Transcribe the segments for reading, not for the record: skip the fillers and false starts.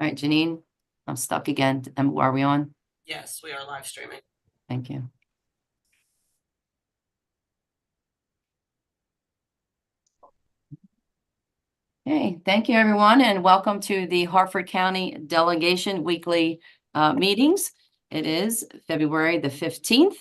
All right, Janine, I'm stuck again. Are we on? Yes, we are live streaming. Thank you. Okay, thank you, everyone, and welcome to the Harford County Delegation Weekly meetings. It is February the 15th,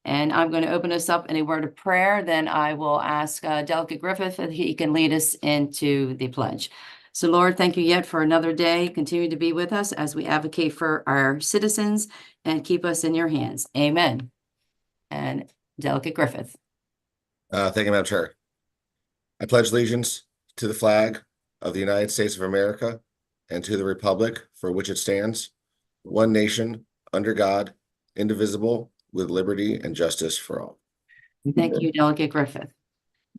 and I'm going to open us up in a word of prayer. Then I will ask Delegate Griffith if he can lead us into the pledge. So, Lord, thank you yet for another day. Continue to be with us as we advocate for our citizens and keep us in your hands. Amen. And Delegate Griffith. Thank you, Madam Chair. I pledge allegiance to the flag of the United States of America and to the republic for which it stands, one nation, under God, indivisible, with liberty and justice for all. Thank you, Delegate Griffith.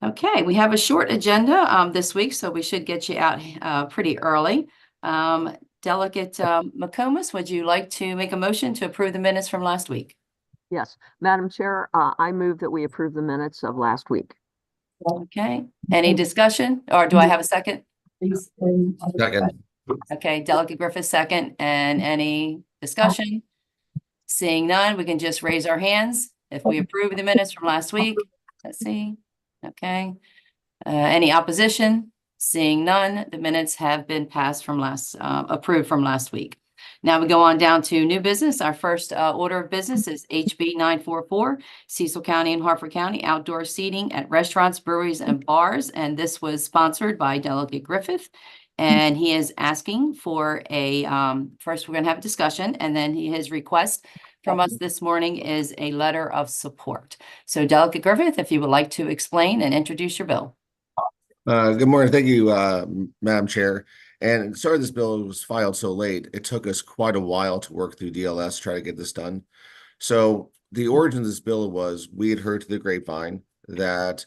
Okay, we have a short agenda this week, so we should get you out pretty early. Delegate McComas, would you like to make a motion to approve the minutes from last week? Yes, Madam Chair, I move that we approve the minutes of last week. Okay, any discussion, or do I have a second? Second. Okay, Delegate Griffith second, and any discussion? Seeing none, we can just raise our hands if we approve the minutes from last week. Let's see. Okay. Any opposition? Seeing none, the minutes have been passed from approved from last week. Now we go on down to new business. Our first order of business is HB 944, Cecil County and Harford County outdoor seating at restaurants, breweries, and bars. And this was sponsored by Delegate Griffith. And he is asking for a, first we're going to have a discussion, and then his request from us this morning is a letter of support. So Delegate Griffith, if you would like to explain and introduce your bill. Good morning. Thank you, Madam Chair. And sorry this bill was filed so late. It took us quite a while to work through DLS to try to get this done. So the origin of this bill was we had heard to the grapevine that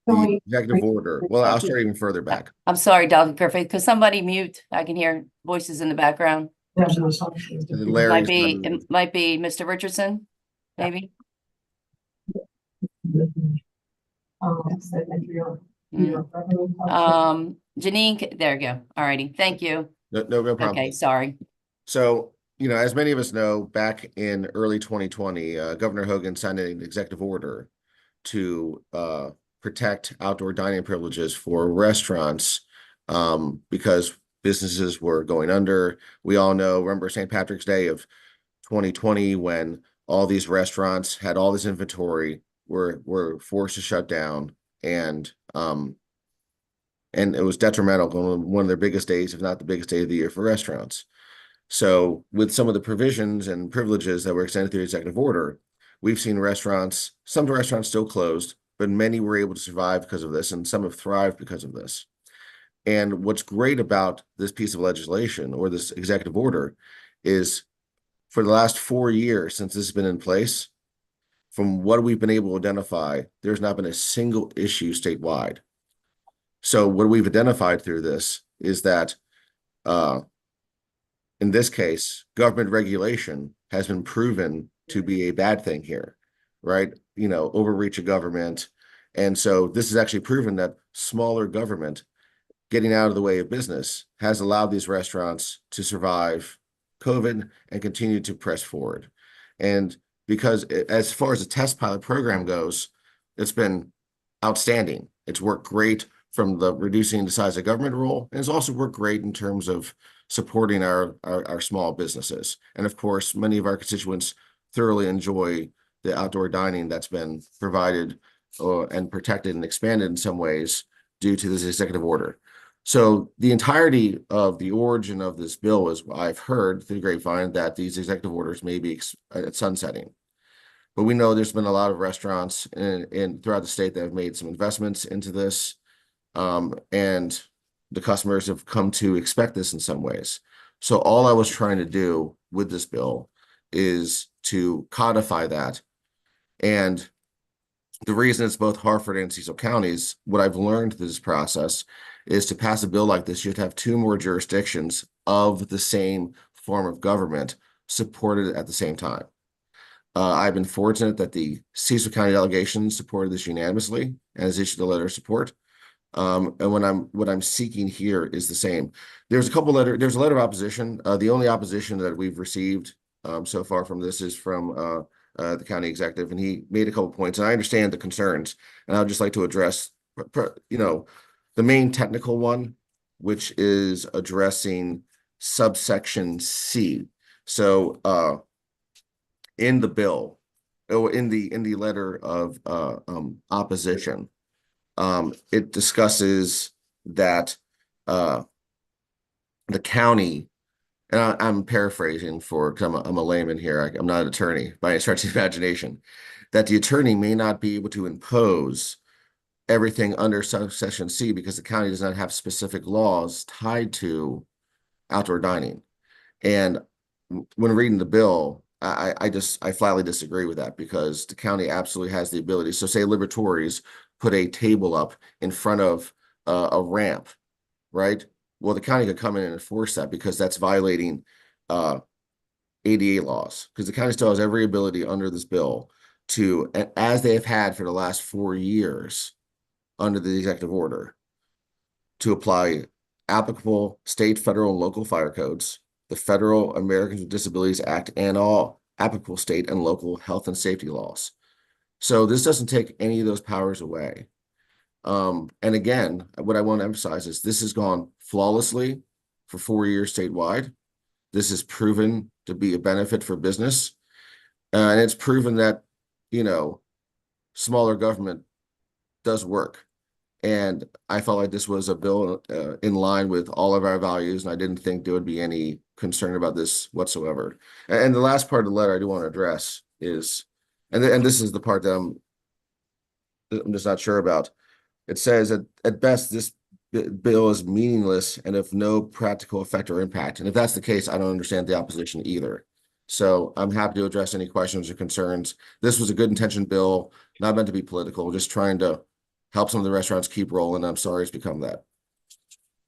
the executive order, well, I'll start even further back. I'm sorry, Delegate Griffith, because somebody mute. I can hear voices in the background. It might be Mr. Richardson, maybe. Janine, there you go. All righty. Thank you. No problem. Okay, sorry. So, as many of us know, back in early 2020, Governor Hogan signed an executive order to protect outdoor dining privileges for restaurants because businesses were going under. We all remember St. Patrick's Day of 2020 when all these restaurants had all this inventory, were forced to shut down, and it was detrimental, one of their biggest days, if not the biggest day of the year for restaurants. So with some of the provisions and privileges that were extended through the executive order, we've seen some restaurants still closed, but many were able to survive because of this, and some have thrived because of this. And what's great about this piece of legislation or this executive order is for the last 4 years since this has been in place, from what we've been able to identify, there's not been a single issue statewide. So what we've identified through this is that in this case, government regulation has been proven to be a bad thing here, right? Overreach of government. And so this is actually proven that smaller government getting out of the way of business has allowed these restaurants to survive COVID and continue to press forward. And because as far as the test pilot program goes, it's been outstanding. It's worked great from the reducing the size of government role, and it's also worked great in terms of supporting our small businesses. And of course, many of our constituents thoroughly enjoy the outdoor dining that's been provided and protected and expanded in some ways due to this executive order. So the entirety of the origin of this bill is, I've heard through the grapevine that these executive orders may be sunsetting. But we know there's been a lot of restaurants throughout the state that have made some investments into this, and the customers have come to expect this in some ways. So all I was trying to do with this bill is to codify that. And the reason it's both Harford and Cecil counties, what I've learned through this process is to pass a bill like this, you have to have 2 more jurisdictions of the same form of government supported at the same time. I've been fortunate that the Cecil County delegation supported this unanimously and has issued a letter of support. And what I'm seeking here is the same. There's a letter of opposition. The only opposition that we've received so far from this is from the county executive, and he made a couple points, and I understand the concerns, and I'd just like to address, the main technical one, which is addressing subsection C. So in the bill, in the letter of opposition, it discusses that the county, and I'm paraphrasing because I'm a layman here. I'm not an attorney by any stretch of the imagination, that the attorney may not be able to impose everything under subsection C because the county does not have specific laws tied to outdoor dining. And when reading the bill, I flatly disagree with that because the county absolutely has the ability. So say Liberatories put a table up in front of a ramp, right? Well, the county could come in and enforce that because that's violating ADA laws, because the county still has every ability under this bill to, as they have had for the last 4 years under the executive order, to apply applicable state, federal, and local fire codes, the Federal Americans with Disabilities Act, and all applicable state and local health and safety laws. So this doesn't take any of those powers away. And again, what I want to emphasize is this has gone flawlessly for 4 years statewide. This is proven to be a benefit for business. And it's proven that, smaller government does work. And I felt like this was a bill in line with all of our values, and I didn't think there would be any concern about this whatsoever. And the last part of the letter I do want to address is, and this is the part that I'm just not sure about. It says that at best, this bill is meaningless and of no practical effect or impact. And if that's the case, I don't understand the opposition either. So I'm happy to address any questions or concerns. This was a good intentioned bill, not meant to be political, just trying to help some of the restaurants keep rolling. I'm sorry it's become that.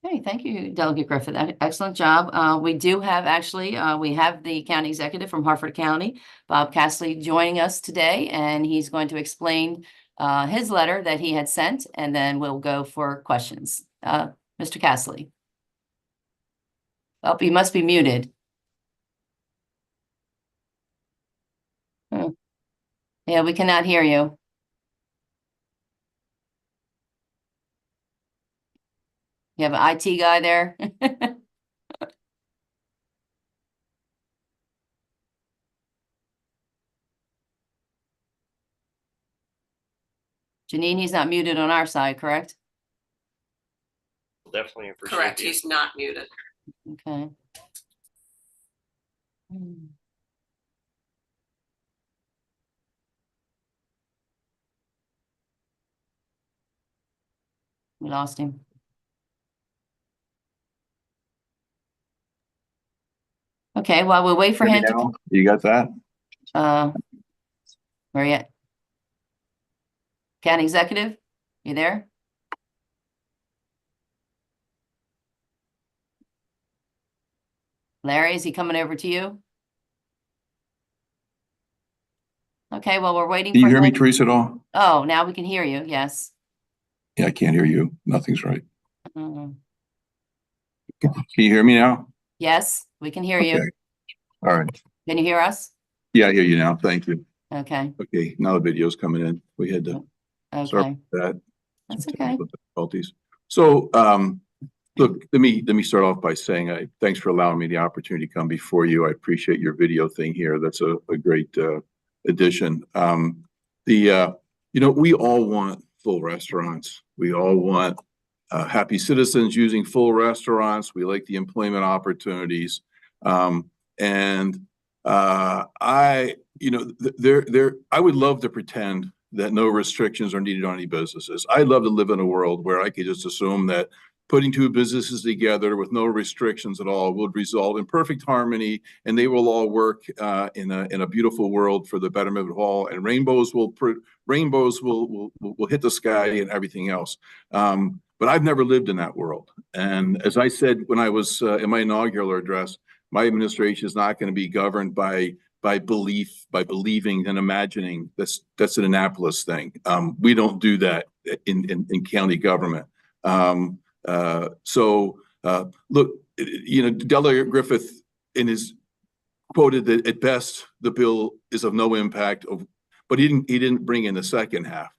Okay, thank you, Delegate Griffith. Excellent job. We do have we have the county executive from Harford County, Bob Castley, joining us today, and he's going to explain his letter that he had sent, and then we'll go for questions. Mr. Castley. Oh, you must be muted. Yeah, we cannot hear you. You have an IT guy there? Janine, he's not muted on our side, correct? Definitely appreciate Correct, you. he's not muted. Okay. We lost him. Okay, while we wait for him to, You got that? where you at? County Executive, you there? Larry, is he coming over to you? Okay, well, we're waiting Can you for hear me, him. Teresa, at all? Oh, now we can hear you, yes. Yeah, I can't hear you. Nothing's right. Mm. Can you hear me now? Yes, we can hear Okay. you. All right. Can you hear us? Yeah, I hear you now. Thank you. Okay, Okay, now the video's coming in. We had to start okay, with that. that's Some okay. technical difficulties. So, look, let me start off by saying thanks for allowing me the opportunity to come before you. I appreciate your video thing here. That's a great addition. We all want full restaurants. We all want happy citizens using full restaurants. We like the employment opportunities. I would love to pretend that no restrictions are needed on any businesses. I'd love to live in a world where I could just assume that putting two businesses together with no restrictions at all would result in perfect harmony, and they will all work in a beautiful world for the betterment of all, and rainbows will hit the sky and everything else. But I've never lived in that world. And as I said when I was in my inaugural address, my administration is not going to be governed by believing and imagining. That's an Annapolis thing. We don't do that in county government. Look, Delegate Griffith quoted that at best the bill is of no impact but he didn't bring in the second half.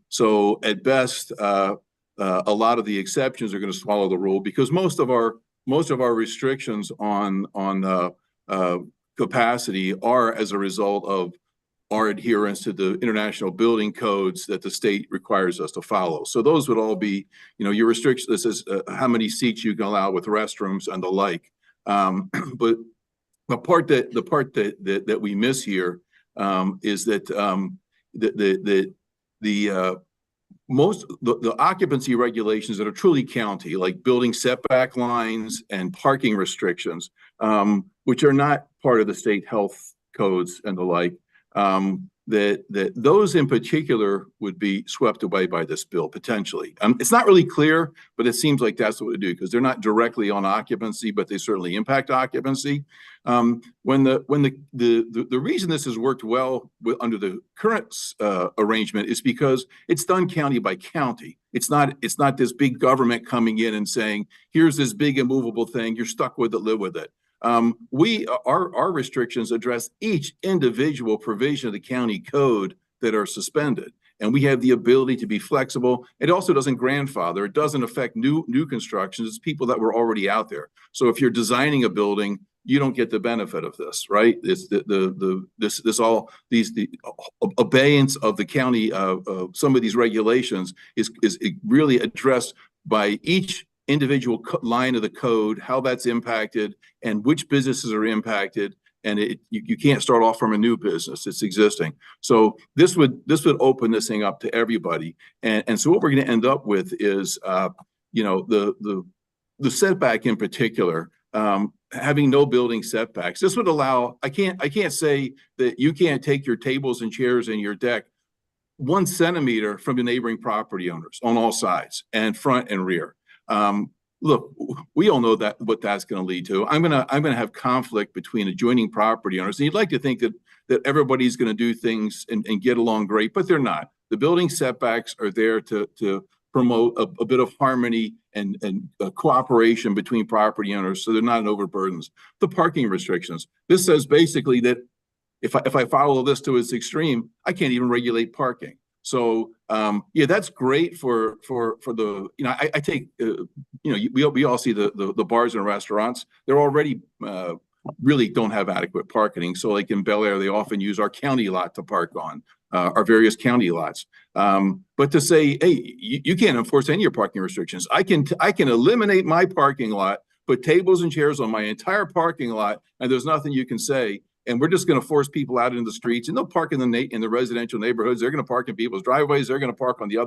So at best, a lot of the exceptions are going to swallow the rule, because most of our restrictions on capacity are as a result of our adherence to the international building codes that the state requires us to follow. So those would all be, your restrictions. This is how many seats you can allow with restrooms and the like. But the part that we miss here is that the occupancy regulations that are truly county, like building setback lines and parking restrictions, which are not part of the state health codes and the like, that those in particular would be swept away by this bill potentially. It's not really clear, but it seems like that's what we do, because they're not directly on occupancy, but they certainly impact occupancy. When the reason this has worked well under the current arrangement is because it's done county by county. It's not this big government coming in and saying, here's this big immovable thing, you're stuck with it, live with it. Our restrictions address each individual provision of the county code that are suspended, and we have the ability to be flexible. It also doesn't grandfather. It doesn't affect new constructions. It's people that were already out there. So if you're designing a building, you don't get the benefit of this, right? It's the abeyance of the county some of these regulations is really addressed by each individual line of the code, how that's impacted, and which businesses are impacted. And you can't start off from a new business; it's existing. So this would open this thing up to everybody. And so what we're going to end up with is, the setback in particular, having no building setbacks. This would allow. I can't say that you can't take your tables and chairs and your deck 1 centimeter from the neighboring property owners on all sides, and front and rear. Look, we all know what that's going to lead to. I'm gonna have conflict between adjoining property owners. And you'd like to think that everybody's going to do things and get along great, but they're not. The building setbacks are there to promote a bit of harmony and cooperation between property owners, so they're not overburdens. The parking restrictions. This says basically that if I follow this to its extreme, I can't even regulate parking. So that's great for the, I take, we all see the bars and restaurants. They're already really don't have adequate parking. So like in Bel Air, they often use our county lot to park on, our various county lots. But to say, hey, you can't enforce any of your parking restrictions. I can eliminate my parking lot, put tables and chairs on my entire parking lot, and there's nothing you can say. And we're just going to force people out into the streets, and they'll park in the residential neighborhoods. They're going to park in people's driveways. They're going to park on the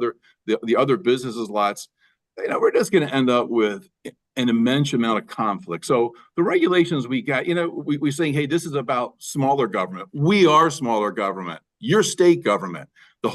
other businesses' lots. We're just going to end up with an immense amount of conflict. So the regulations we got, we're saying, hey, this is about smaller government. We are smaller government. You're state government. The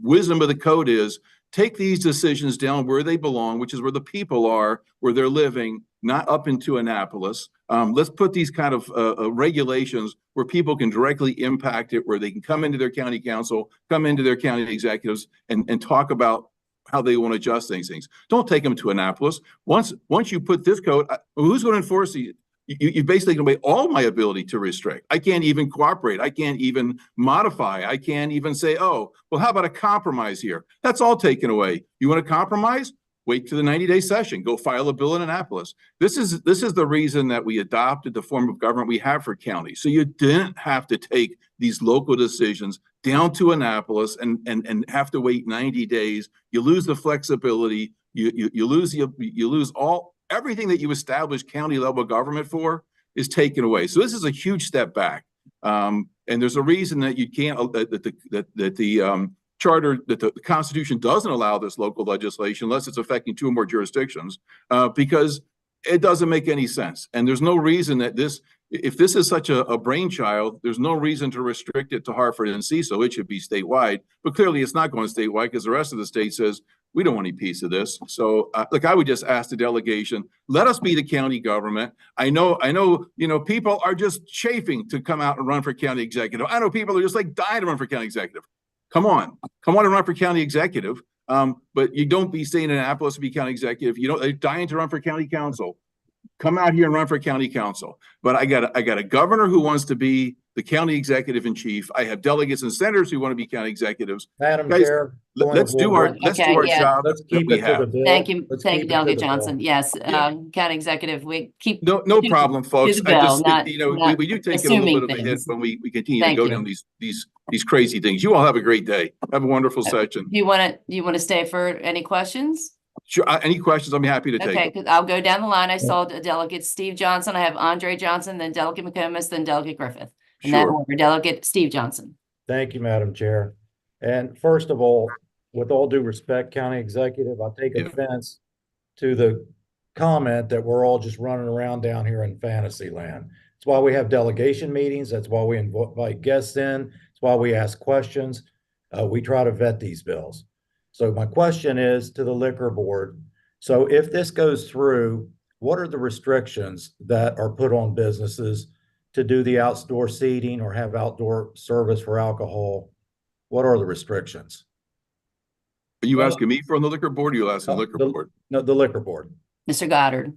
wisdom of the code is take these decisions down where they belong, which is where the people are, where they're living, not up into Annapolis. Let's put these kind of regulations where people can directly impact it, where they can come into their county council, come into their county executives, and talk about how they want to adjust things. Don't take them to Annapolis. Once you put this code, who's going to enforce these? You basically can away all my ability to restrict. I can't even cooperate. I can't even modify. I can't even say, oh, well, how about a compromise here? That's all taken away. You want to compromise? Wait to the 90-day session. Go file a bill in Annapolis. This is the reason that we adopted the form of government we have for county. So you didn't have to take these local decisions down to Annapolis and have to wait 90 days. You lose the flexibility. You lose everything that you establish county level government for is taken away. So this is a huge step back. And there's a reason that you can't, that the charter, that the Constitution doesn't allow this local legislation unless it's affecting 2 or more jurisdictions, because it doesn't make any sense. And there's no reason that if this is such a brainchild, there's no reason to restrict it to Harford and Cecil. It should be statewide, but clearly it's not going statewide because the rest of the state says, we don't want any piece of this. So look, I would just ask the delegation, let us be the county government. I know, people are just chafing to come out and run for county executive. I know people are just like dying to run for county executive. Come on and run for county executive. But you don't be staying in Annapolis to be county executive. You don't dying to run for county council. Come out here and run for county council. But I got a governor who wants to be the county executive in chief. I have delegates and senators who want to be county executives. Madam Guys, Chair. let's do our Okay, yeah. job Let's that keep we it to the have. bill. Thank you, Let's thank you, keep it to Delegate the bill. Johnson. Yes, Yeah. county executive, we keep. No keep- problem, folks. do the I bill, just, not- you know, not we do take it a little assuming bit of a hit things. when we continue to Thank go you. down these crazy things. You all have a great day. Have a wonderful session. Do you want to stay for any questions? Sure. Any questions? I'll be happy to take Okay, them. because I'll go down the line. I saw Delegate Steve Johnson. I have Andre Johnson, then Delegate McComas, then Delegate Griffith. And that Sure. order, Delegate Steve Johnson. Thank you, Madam Chair. And first of all, with all due respect, County Executive, I take Yeah. offense to the comment that we're all just running around down here in fantasy land. That's why we have delegation meetings. That's why we invite guests in. That's why we ask questions. We try to vet these bills. So my question is to the Liquor Board. So if this goes through, what are the restrictions that are put on businesses to do the outdoor seating or have outdoor service for alcohol? What are the restrictions? Are you asking me from the liquor board, or you asking the liquor board? No, the Liquor Board. Mr. Goddard.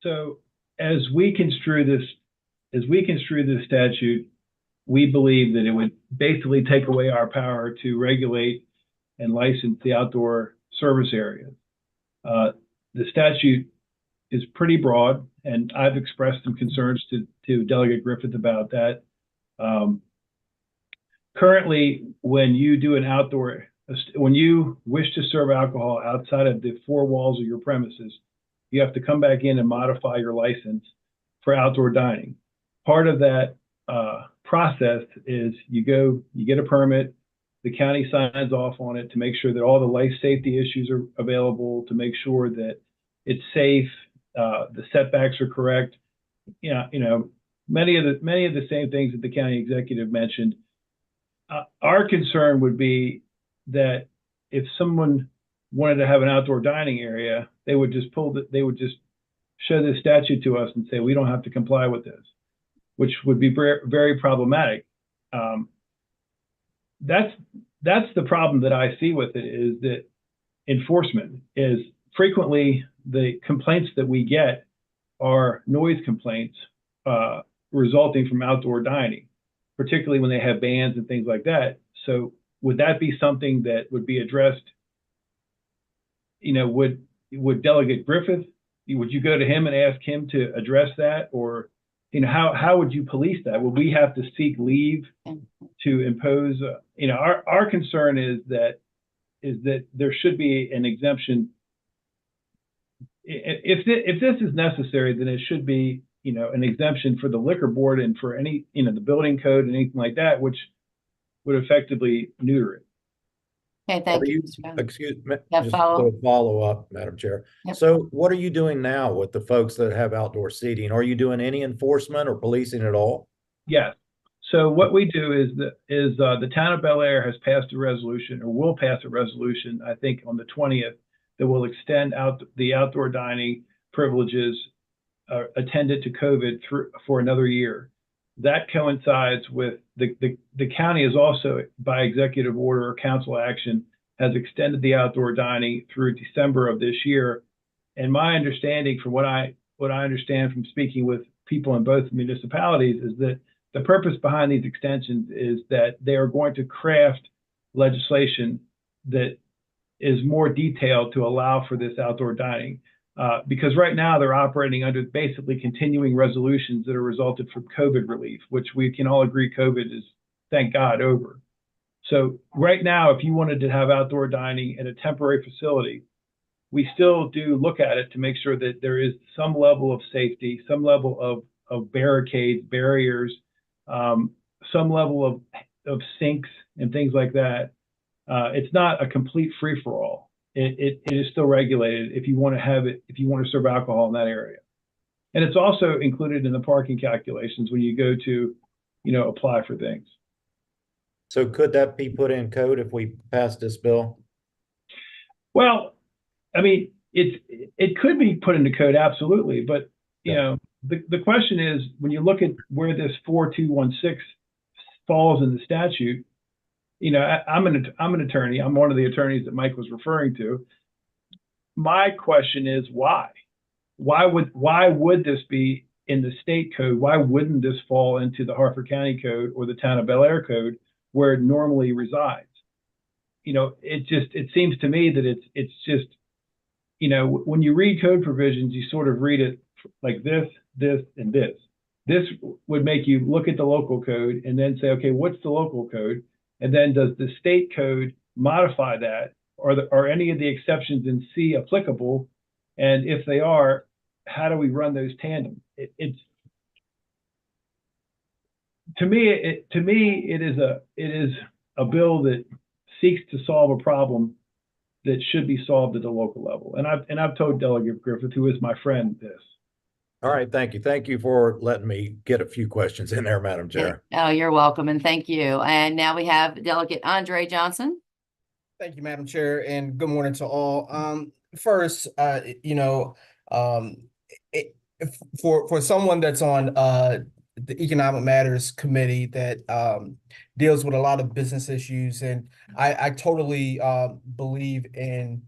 So as we construe this statute, we believe that it would basically take away our power to regulate and license the outdoor service areas. The statute is pretty broad, and I've expressed some concerns to Delegate Griffith about that. Currently, when you wish to serve alcohol outside of the four walls of your premises, you have to come back in and modify your license for outdoor dining. Part of that process is you get a permit, the county signs off on it to make sure that all the life safety issues are available, to make sure that it's safe, the setbacks are correct. Many of the same things that the county executive mentioned. Our concern would be that if someone wanted to have an outdoor dining area, they would just show the statute to us and say, we don't have to comply with this, which would be very, very problematic. That's the problem that I see with it, is that enforcement is frequently the complaints that we get are noise complaints resulting from outdoor dining, particularly when they have bands and things like that. So would that be something that would be addressed? Would Delegate Griffith, would you go to him and ask him to address that? Or, how would you police that? Would we have to seek leave to impose? Our concern is that there should be an exemption. If this is necessary, then it should be, an exemption for the liquor board and for any, the building code and anything like that, which would effectively neuter it. Okay, thank you, Mr. Goddard. Excuse me, Yeah, just follow. a follow-up, Madam Chair. Yep. So what are you doing now with the folks that have outdoor seating? Are you doing any enforcement or policing at all? Yes. So what we do is the town of Bel Air has passed a resolution, or will pass a resolution, I think on the 20th, that will extend out the outdoor dining privileges attendant to COVID for another year. That coincides with the county is also, by executive order or council action, has extended the outdoor dining through December of this year. And my understanding, from what I understand from speaking with people in both municipalities, is that the purpose behind these extensions is that they are going to craft legislation that is more detailed to allow for this outdoor dining. Because right now they're operating under basically continuing resolutions that are resulted from COVID relief, which we can all agree COVID is, thank God, over. So right now, if you wanted to have outdoor dining at a temporary facility, we still do look at it to make sure that there is some level of safety, some level of barricades, barriers, some level of sinks and things like that. It's not a complete free-for-all. It is still regulated if you want to serve alcohol in that area. And it's also included in the parking calculations when you go to, apply for things. So could that be put in code if we pass this bill? Well, I mean, it could be put into code, absolutely. But, the question is, when you look at where this 4216 falls in the statute, I'm an attorney. I'm one of the attorneys that Mike was referring to. My question is why? Why would this be in the state code? Why wouldn't this fall into the Harford County Code or the Town of Bel Air Code where it normally resides? It seems to me that it's just, when you read code provisions, you sort of read it like this, and this. This would make you look at the local code and then say, okay, what's the local code? And then does the state code modify that? Are any of the exceptions in C applicable? And if they are, how do we run those tandem? To me, it is a bill that seeks to solve a problem that should be solved at the local level. And I've told Delegate Griffith, who is my friend, this. All right, thank you. Thank you for letting me get a few questions in there, Madam Chair. Oh, you're welcome, and thank you. And now we have Delegate Andre Johnson. Thank you, Madam Chair, and good morning to all. First, for someone that's on the Economic Matters Committee that deals with a lot of business issues, and I totally believe in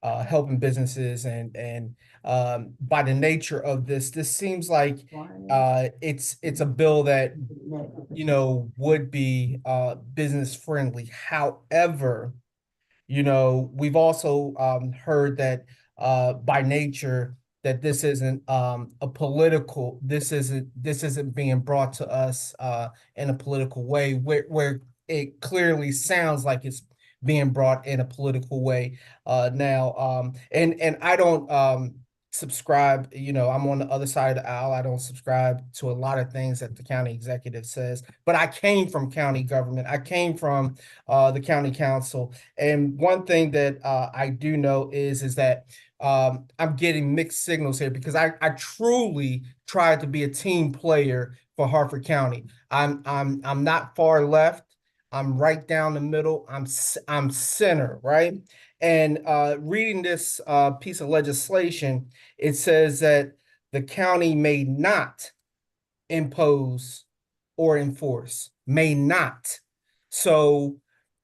helping businesses, and by the nature of this seems like it's a bill that would be business friendly. However, we've also heard that by nature that this isn't a political, this isn't being brought to us in a political way where it clearly sounds like it's being brought in a political way now. And I don't subscribe, I'm on the other side of the aisle. I don't subscribe to a lot of things that the county executive says, but I came from county government. I came from the county council. And one thing that I do know is that I'm getting mixed signals here because I truly tried to be a team player for Harford County. I'm not far left. I'm right down the middle. I'm center, right? And reading this piece of legislation, it says that the county may not impose or enforce, may not. So,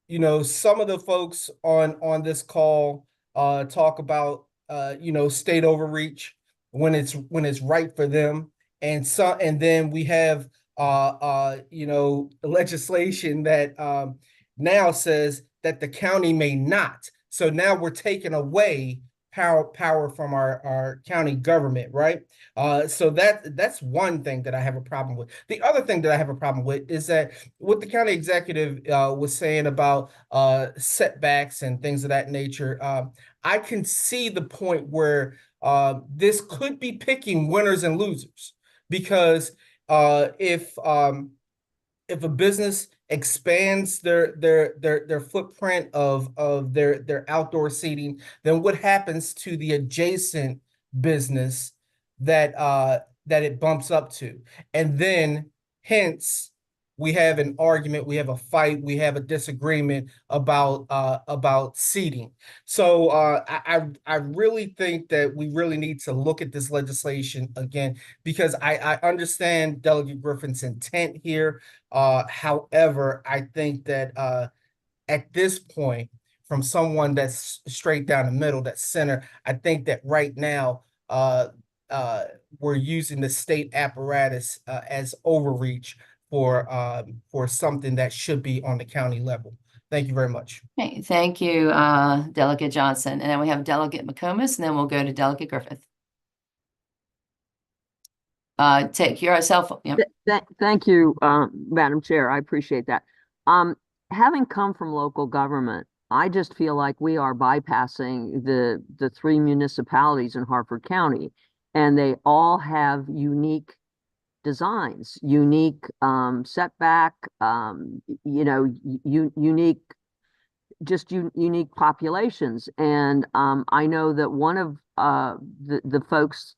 some of the folks on this call talk about state overreach when it's right for them, and then we have legislation that now says that the county may not. So now we're taking away power from our county government, right? So that's one thing that I have a problem with. The other thing that I have a problem with is that what the county executive was saying about setbacks and things of that nature. I can see the point where this could be picking winners and losers, because if a business expands their footprint of their outdoor seating, then what happens to the adjacent business that it bumps up to? And then hence we have an argument, we have a fight, we have a disagreement about seating. So I really think that we really need to look at this legislation again, because I understand Delegate Griffin's intent here. However, I think that at this point, from someone that's straight down the middle, that's center, I think that right now we're using the state apparatus as overreach for something that should be on the county level. Thank you very much. Okay, thank you, Delegate Johnson. And then we have Delegate McComas, and then we'll go to Delegate Griffith. Take yourself. Yep. Thank you, Madam Chair. I appreciate that. Having come from local government, I just feel like we are bypassing the three municipalities in Harford County, and they all have unique designs, unique setback, unique, just unique populations. And I know that one of the folks'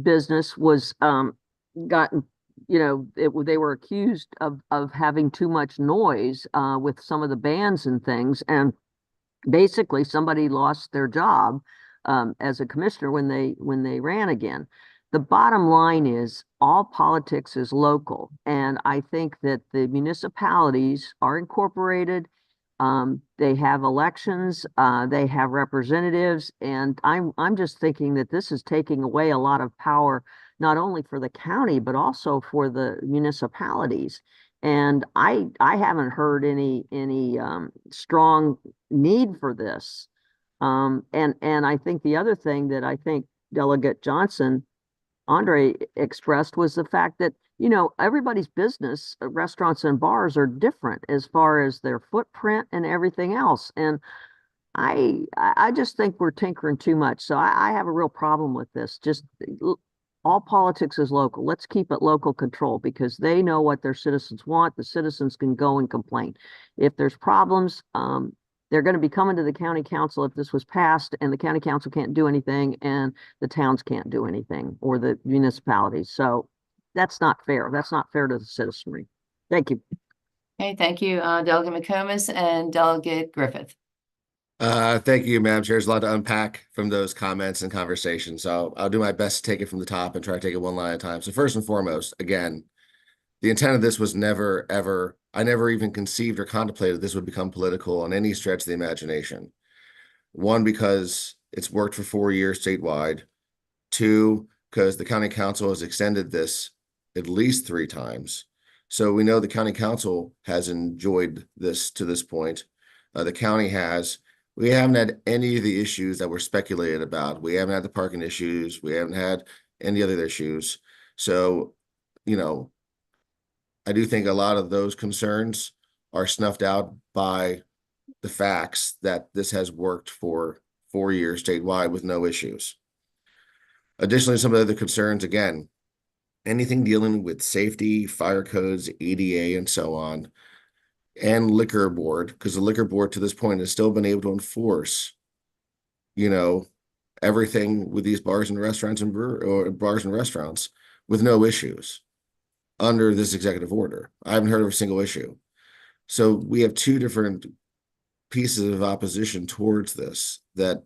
business was gotten, they were accused of having too much noise with some of the bands and things, and basically somebody lost their job as a commissioner when they ran again. The bottom line is all politics is local, and I think that the municipalities are incorporated. They have elections, they have representatives, and I'm just thinking that this is taking away a lot of power, not only for the county, but also for the municipalities. And I haven't heard any strong need for this. And I think the other thing that I think Delegate Andre expressed was the fact that, everybody's business, restaurants and bars are different as far as their footprint and everything else. And I just think we're tinkering too much. So I have a real problem with this. Just all politics is local. Let's keep it local control because they know what their citizens want. The citizens can go and complain. If there's problems, they're going to be coming to the county council if this was passed, and the county council can't do anything and the towns can't do anything, or the municipalities. So that's not fair. That's not fair to the citizenry. Thank you. Okay, thank you, Delegate McComas and Delegate Griffith. Thank you, Madam Chair. There's a lot to unpack from those comments and conversations. So I'll do my best to take it from the top and try to take it one line at a time. So first and foremost, again, the intent of this was never, ever, I never even conceived or contemplated this would become political on any stretch of the imagination. One, because it's worked for 4 years statewide. Two, because the county council has extended this at least 3 times. So we know the county council has enjoyed this to this point. The county has. We haven't had any of the issues that were speculated about. We haven't had the parking issues. We haven't had any other issues. So, I do think a lot of those concerns are snuffed out by the facts that this has worked for 4 years statewide with no issues. Additionally, some of the other concerns, again, anything dealing with safety, fire codes, EDA, and so on, and liquor board, because the liquor board to this point has still been able to enforce, everything with these bars and restaurants with no issues under this executive order. I haven't heard of a single issue. So we have 2 different pieces of opposition towards this that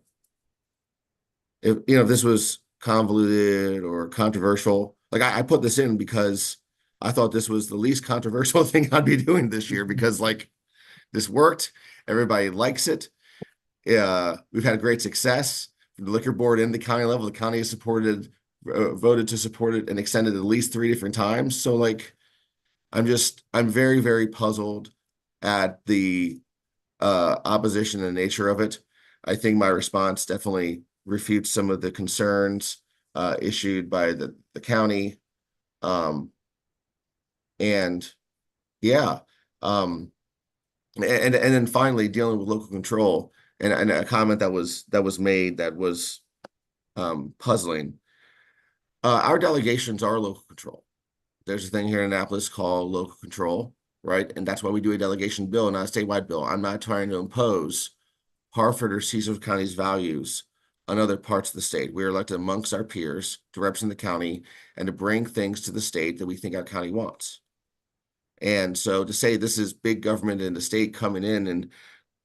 if this was convoluted or controversial, like I put this in because I thought this was the least controversial thing I'd be doing this year because this worked. Everybody likes it. We've had great success from the liquor board and the county level. The county has voted to support it and extended at least 3 different times. So I'm very, very puzzled at the opposition and nature of it. I think my response definitely refutes some of the concerns issued by the county. And then finally dealing with local control and a comment that was made that was puzzling. Our delegations are local control. There's a thing here in Annapolis called local control, right? And that's why we do a delegation bill, not a statewide bill. I'm not trying to impose Harford or Cecil County's values on other parts of the state. We are elected amongst our peers to represent the county and to bring things to the state that we think our county wants. And so to say this is big government and the state coming in, and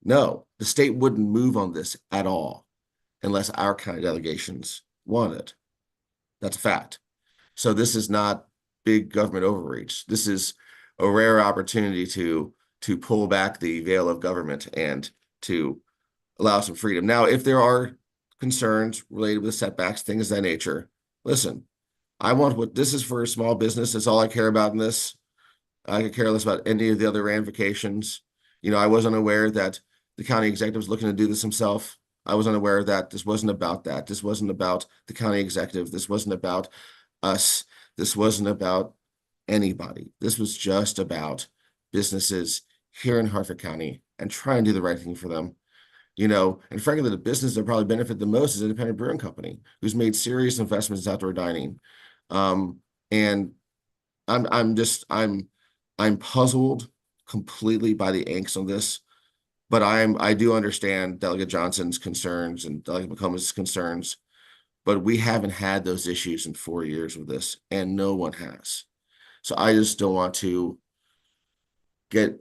no, the state wouldn't move on this at all unless our county delegations wanted. That's a fact. So this is not big government overreach. This is a rare opportunity to pull back the veil of government and to allow some freedom. Now, if there are concerns related with setbacks, things of that nature, listen, I want what this is for a small business. That's all I care about in this. I could care less about any of the other ramifications. I wasn't aware that the county executive was looking to do this himself. I was unaware that this wasn't about that. This wasn't about the county executive. This wasn't about us. This wasn't about anybody. This was just about businesses here in Harford County and trying to do the right thing for them. And frankly, the business that probably benefit the most is Independent Brewing Company, who's made serious investments in outdoor dining. And I'm puzzled completely by the angst on this, but I do understand Delegate Johnson's concerns and Delegate McComas' concerns, but we haven't had those issues in 4 years with this, and no one has. So I just don't want to get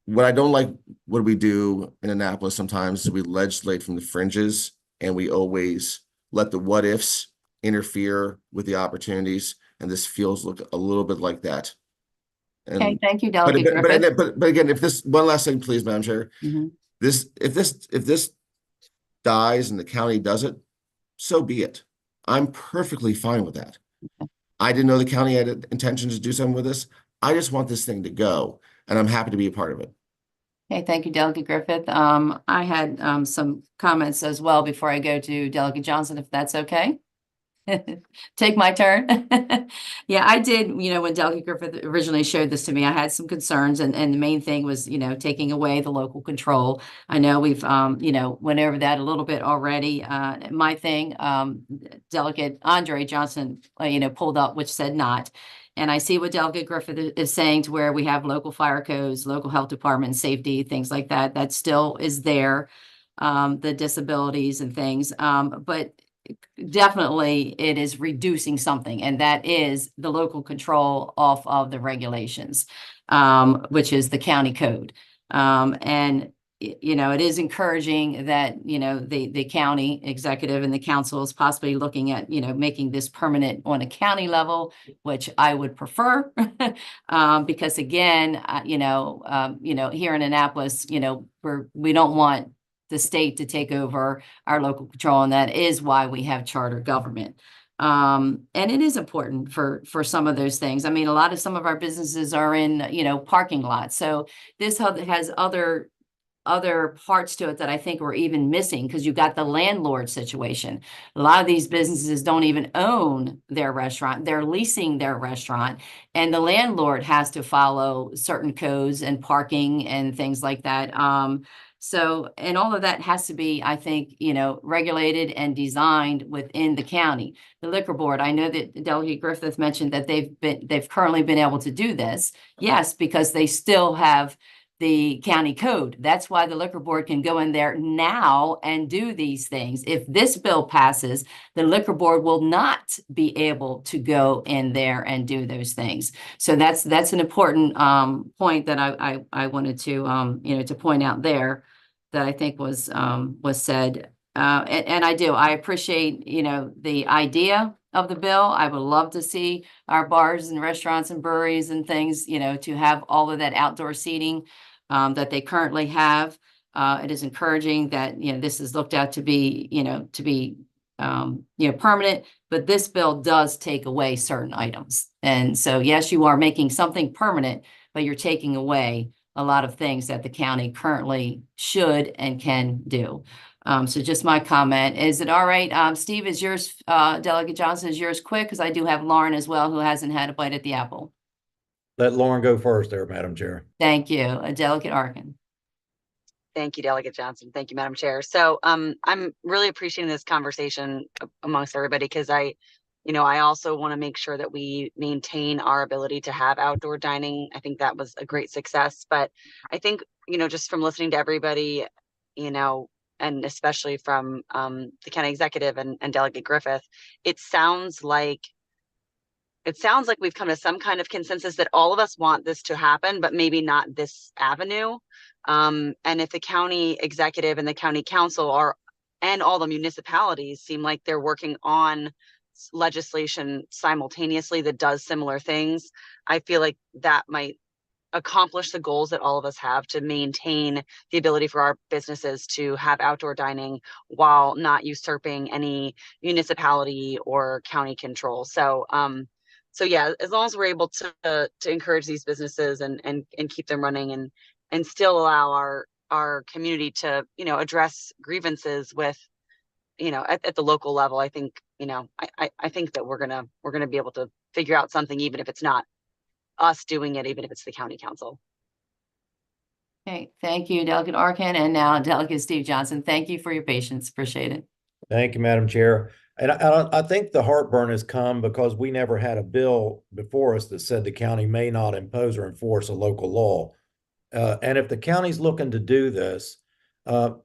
what I don't like. What we do in Annapolis sometimes is we legislate from the fringes, and we always let the what ifs interfere with the opportunities, and this feels a little bit like that. Okay, And thank you, but Delegate Griffith. but again, if this one last thing, please, Madam Chair, Mhm. if this dies and the county does it, so be it. I'm perfectly fine with that. I didn't know the county had intentions to do something with this. I just want this thing to go, and I'm happy to be a part of it. Okay, thank you, Delegate Griffith. I had some comments as well before I go to Delegate Johnson, if that's okay. Take my turn. Yeah, I did, when Delegate Griffith originally showed this to me, I had some concerns, and the main thing was, taking away the local control. I know we've, went over that a little bit already. My thing, Delegate Andre Johnson, pulled up, which said not. And I see what Delegate Griffith is saying, to where we have local fire codes, local health department, safety, things like that. That still is there, the disabilities and things. But definitely it is reducing something, and that is the local control off of the regulations, which is the county code. And it is encouraging that, the county executive and the council is possibly looking at, making this permanent on a county level, which I would prefer. Because again, here in Annapolis, we don't want the state to take over our local control, and that is why we have charter government. And it is important for some of those things. I mean, some of our businesses are in, parking lots. So this has other parts to it that I think we're even missing, because you've got the landlord situation. A lot of these businesses don't even own their restaurant. They're leasing their restaurant, and the landlord has to follow certain codes and parking and things like that. So, and all of that has to be, I think, regulated and designed within the county. The liquor board, I know that Delegate Griffith mentioned that they've currently been able to do this. Yes, because they still have the county code. That's why the liquor board can go in there now and do these things. If this bill passes, the liquor board will not be able to go in there and do those things. So that's an important point that I wanted to to point out there, that I think was said. And I appreciate, the idea of the bill. I would love to see our bars and restaurants and breweries and things, to have all of that outdoor seating that they currently have. It is encouraging that, this is looked at to be, permanent, but this bill does take away certain items. And so, yes, you are making something permanent, but you're taking away a lot of things that the county currently should and can do. So just my comment. Is it all right? Steve, is yours, Delegate Johnson, is yours quick? Because I do have Lauren as well, who hasn't had a bite at the apple. Let Lauren go first there, Madam Chair. Thank you. Delegate Arkin. Thank you, Delegate Johnson. Thank you, Madam Chair. So I'm really appreciating this conversation amongst everybody, because I also want to make sure that we maintain our ability to have outdoor dining. I think that was a great success. But I think, just from listening to everybody, and especially from the county executive and Delegate Griffith, it sounds like we've come to some kind of consensus that all of us want this to happen, but maybe not this avenue. And if the county executive and the county council and all the municipalities seem like they're working on legislation simultaneously that does similar things, I feel like that might accomplish the goals that all of us have to maintain the ability for our businesses to have outdoor dining while not usurping any municipality or county control. So yeah, as long as we're able to encourage these businesses and keep them running and still allow our community to, address grievances with, at the local level, I think, I think that we're gonna be able to figure out something, even if it's not us doing it, even if it's the county council. Okay, thank you, Delegate Arkin, and now Delegate Steve Johnson. Thank you for your patience. Appreciate it. Thank you, Madam Chair. And I think the heartburn has come because we never had a bill before us that said the county may not impose or enforce a local law. And if the county's looking to do this,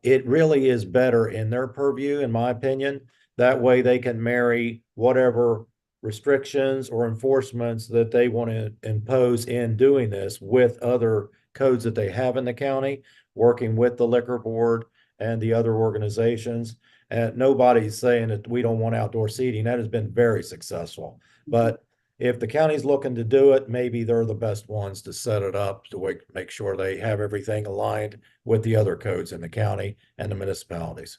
it really is better in their purview, in my opinion. That way they can marry whatever restrictions or enforcements that they want to impose in doing this with other codes that they have in the county, working with the liquor board and the other organizations. And nobody's saying that we don't want outdoor seating. That has been very successful. But if the county's looking to do it, maybe they're the best ones to set it up to make sure they have everything aligned with the other codes in the county and the municipalities.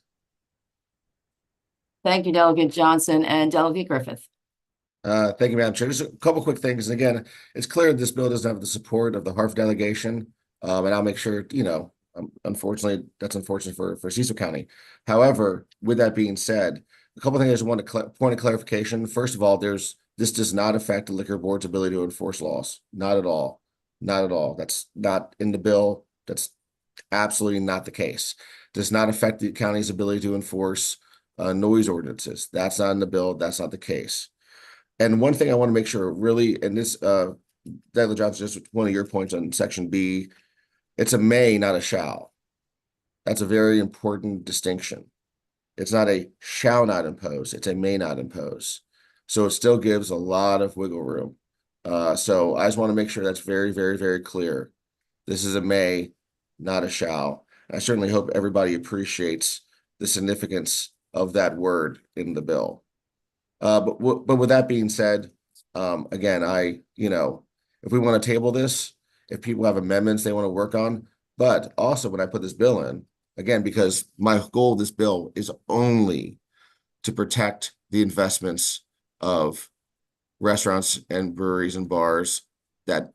Thank you, Delegate Johnson and Delegate Griffith. Thank you, Madam Chair. Just a couple quick things. And again, it's clear this bill doesn't have the support of the Harford delegation. And I'll make sure, unfortunately, that's unfortunate for Cecil County. However, with that being said, a couple of things I just want to point of clarification. First of all, this does not affect the liquor board's ability to enforce laws. Not at all. Not at all. That's not in the bill. That's absolutely not the case. Does not affect the county's ability to enforce noise ordinances. That's not in the bill. That's not the case. And one thing I want to make sure really, and this, Delegate Johnson, just one of your points on section B, it's a may, not a shall. That's a very important distinction. It's not a shall not impose, it's a may not impose. So it still gives a lot of wiggle room. So I just want to make sure that's very, very, very clear. This is a may, not a shall. I certainly hope everybody appreciates the significance of that word in the bill. But with that being said, again, if we want to table this, if people have amendments they want to work on, but also when I put this bill in, again, because my goal of this bill is only to protect the investments of restaurants and breweries and bars that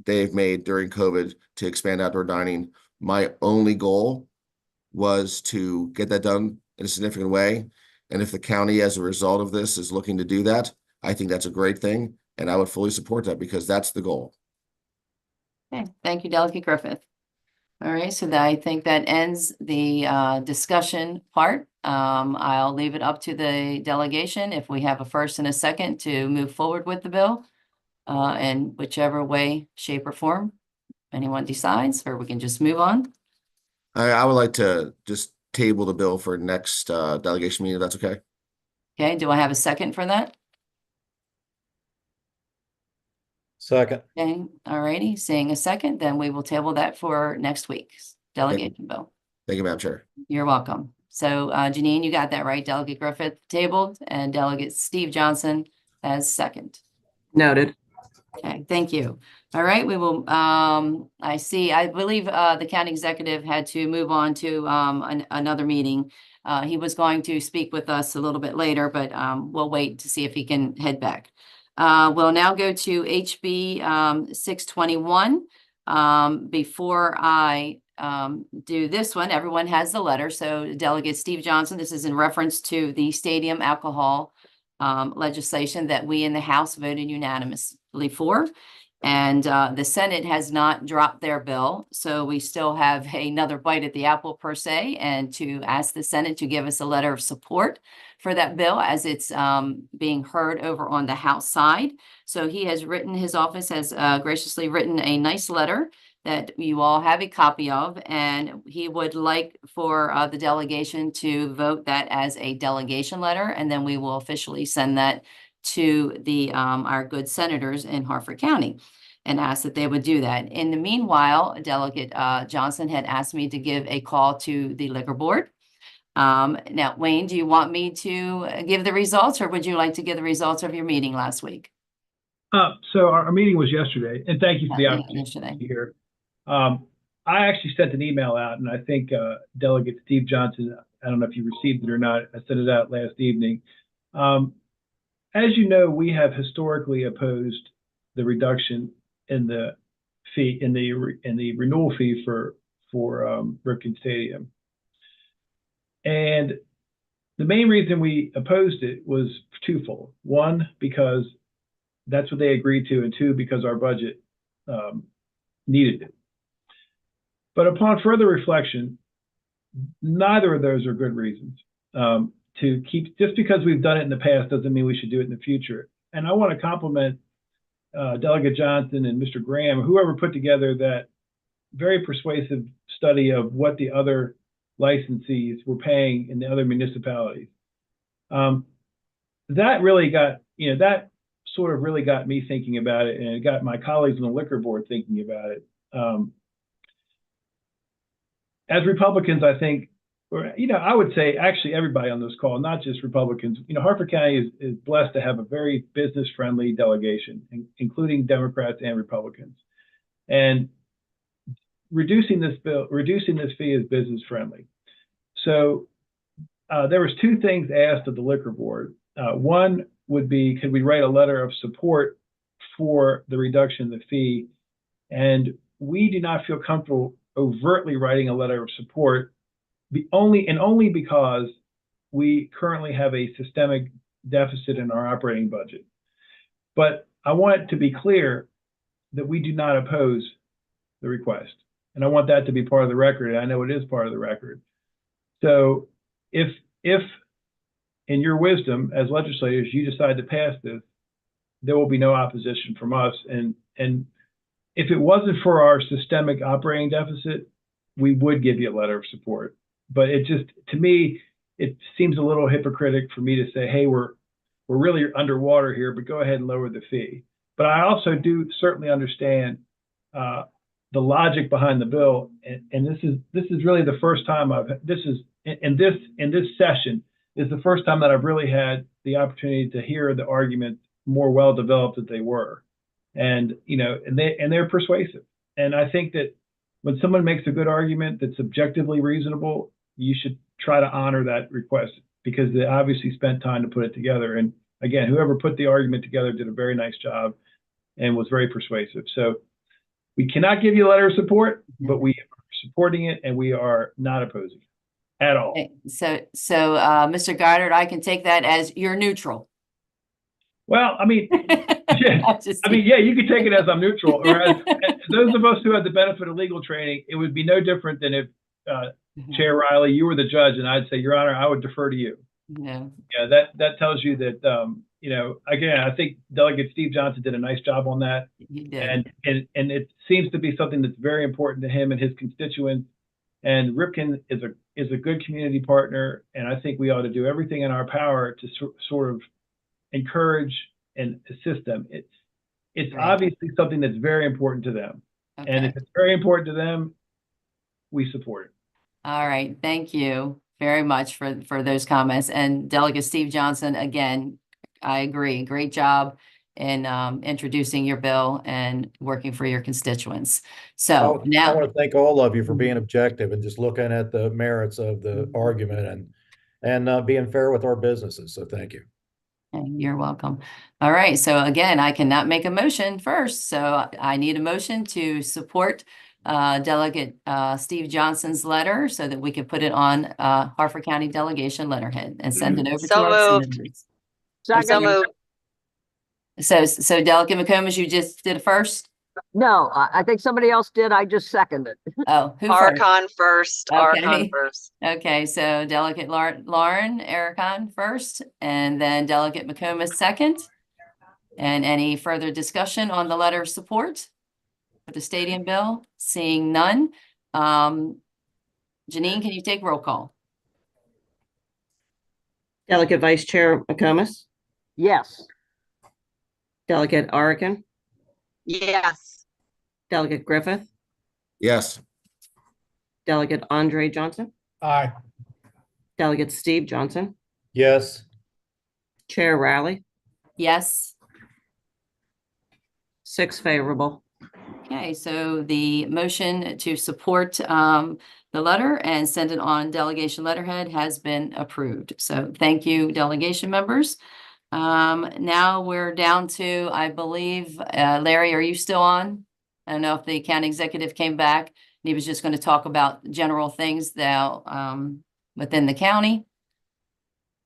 they've made during COVID to expand outdoor dining. My only goal was to get that done in a significant way. And if the county, as a result of this, is looking to do that, I think that's a great thing. And I would fully support that because that's the goal. Okay, thank you, Delegate Griffith. All right, so I think that ends the discussion part. I'll leave it up to the delegation if we have a first and a second to move forward with the bill in whichever way, shape, or form anyone decides, or we can just move on. I would like to just table the bill for next delegation meeting, if that's okay. Okay, do I have a second for that? Second. Okay, all righty, seeing a second, then we will table that for next week's delegation bill. Thank you, Madam Chair. You're welcome. So Janine, you got that right. Delegate Griffith tabled and Delegate Steve Johnson as second. Noted. Okay, thank you. All right, we will, I believe the county executive had to move on to another meeting. He was going to speak with us a little bit later, but we'll wait to see if he can head back. We'll now go to HB 621. Before I do this one, everyone has the letter. So Delegate Steve Johnson, this is in reference to the stadium alcohol legislation that we in the House voted unanimously for. And the Senate has not dropped their bill. So we still have another bite at the apple per se, and to ask the Senate to give us a letter of support for that bill as it's being heard over on the House side. So he has written, his office has graciously written a nice letter that you all have a copy of, and he would like for the delegation to vote that as a delegation letter, and then we will officially send that to the our good senators in Harford County and ask that they would do that. In the meanwhile, Delegate Johnson had asked me to give a call to the liquor board. Now, Wayne, do you want me to give the results, or would you like to give the results of your meeting last week? So our meeting was yesterday, and thank you for the opportunity Yesterday. to be here. I actually sent an email out, and I think Delegate Steve Johnson, I don't know if you received it or not, I sent it out last evening. As you know, we have historically opposed the reduction in the fee, in the renewal fee for Ripken Stadium. And the main reason we opposed it was twofold. One, because that's what they agreed to, and two, because our budget needed it. But upon further reflection, neither of those are good reasons. To keep, just because we've done it in the past doesn't mean we should do it in the future. And I want to compliment Delegate Johnson and Mr. Graham, whoever put together that very persuasive study of what the other licensees were paying in the other municipalities. That really got, that sort of really got me thinking about it, and it got my colleagues on the liquor board thinking about it. As Republicans, I think or, I would say actually everybody on this call, not just Republicans. Harford County is blessed to have a very business-friendly delegation, including Democrats and Republicans. And reducing this fee is business-friendly. So there was two things asked of the liquor board. One would be, could we write a letter of support for the reduction of the fee? And we do not feel comfortable overtly writing a letter of support, only because we currently have a systemic deficit in our operating budget. But I want it to be clear that we do not oppose the request. And I want that to be part of the record. And I know it is part of the record. So if in your wisdom as legislators, you decide to pass this, there will be no opposition from us. And if it wasn't for our systemic operating deficit, we would give you a letter of support. But it just, to me, it seems a little hypocritical for me to say, hey, we're really underwater here, but go ahead and lower the fee. But I also do certainly understand the logic behind the bill. And this is really the first time in this session is the first time that I've really had the opportunity to hear the argument more well developed that they were. And they're persuasive. And I think that when someone makes a good argument that's objectively reasonable, you should try to honor that request because they obviously spent time to put it together. And again, whoever put the argument together did a very nice job and was very persuasive. So we cannot give you a letter of support, but we are supporting it and we are not opposing it at all. Okay. So Mr. Goddard, I can take that as you're neutral. Well, I mean, yeah, you could take it as I'm neutral, or as those of us who had the benefit of legal training, it would be no different than if Chair Riley, you were the judge, and I'd say, Your Honor, I would defer to you. Yeah. Yeah, that tells you that, again, I think Delegate Steve Johnson did a nice job on that. He did. And it seems to be something that's very important to him and his constituents. And Ripken is a good community partner, and I think we ought to do everything in our power to sort of encourage and assist them. It's Right. obviously something that's very important to them. Okay. And if it's very important to them, we support it. All right. Thank you very much for those comments. And Delegate Steve Johnson, again, I agree. Great job in introducing your bill and working for your constituents. So I now, want to thank all of you for being objective and just looking at the merits of the argument and being fair with our businesses. So thank you. you're welcome. All right. So again, I cannot make a motion first. So I need a motion to support Delegate Steve Johnson's letter so that we can put it on Harford County delegation letterhead and send it over So to our moved. senators. So moved. So Delegate McCombs, you just did it first? No, I think somebody else did. I just seconded. Oh, who first? Archon first. Okay. Archon first. Okay, so Delegate Lauren Ericon first, and then Delegate McCombs second. And any further discussion on the letter of support for the stadium bill? Seeing none. Janine, can you take roll call? Delegate Vice Chair McComas, Yes. Delegate Oregon, Yes. Delegate Griffith, Yes. Delegate Andre Johnson, Aye. Delegate Steve Johnson, Yes. Chair Rowley, Yes. 6 favorable. Okay, so the motion to support the letter and send it on delegation letterhead has been approved. So thank you, delegation members. Now we're down to, I believe, Larry, are you still on? I don't know if the county executive came back and he was just going to talk about general things now within the county.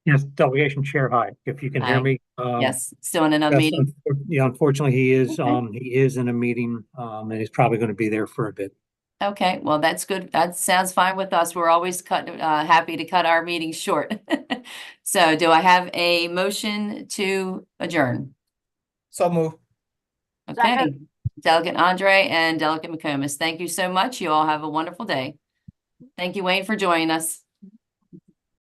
Yes, Delegation Chair, hi, if you can hear Hi. me. Yes, still in another yes, meeting. Yeah, unfortunately, he is Okay. in a meeting, and he's probably going to be there for a bit. Okay, well, that's good. That sounds fine with us. We're always happy to cut our meetings short. So do I have a motion to adjourn? So move. Okay, Second. Delegate Andre and Delegate McComas, thank you so much. You all have a wonderful day. Thank you, Wayne, for joining us.